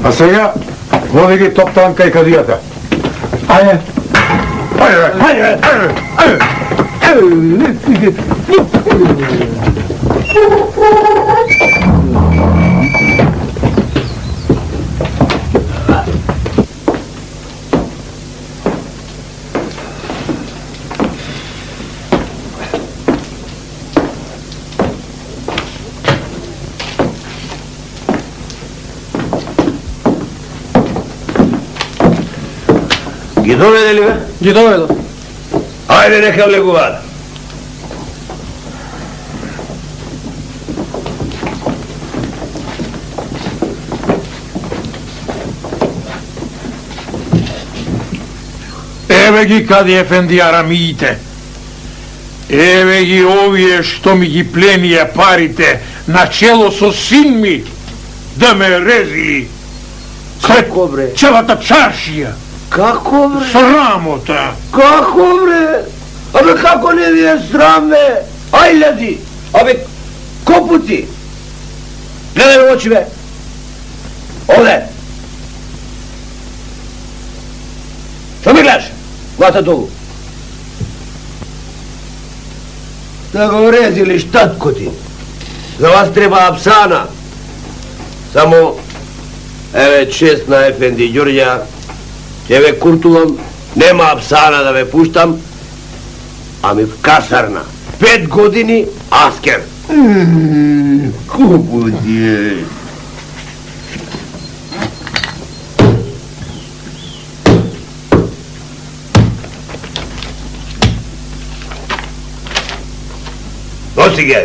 А сега води ги топтан кај кадијата. Ајде. Ги доведе ли бе? Ги доведо. Ајде, нека влегуваат. Еве ги кади ефенди арамиите. Еве ги овие што ми ги пленија парите на чело со син ми да ме рези. Како бре? Целата чаршија. Како бре? Срамота. Како бре? Абе како не ви е срам бе? Ајляди! Абе, копути! Гледај ме очи бе! Овде! Што ми гледаш? Вата долу. Да го резили штатко ти. За вас треба апсана. Само, еве чест на ефенди Ѓурѓа, ќе ве куртувам, нема апсана да ве пуштам, ами в касарна. 5 години аскер. Купути. Носи ги,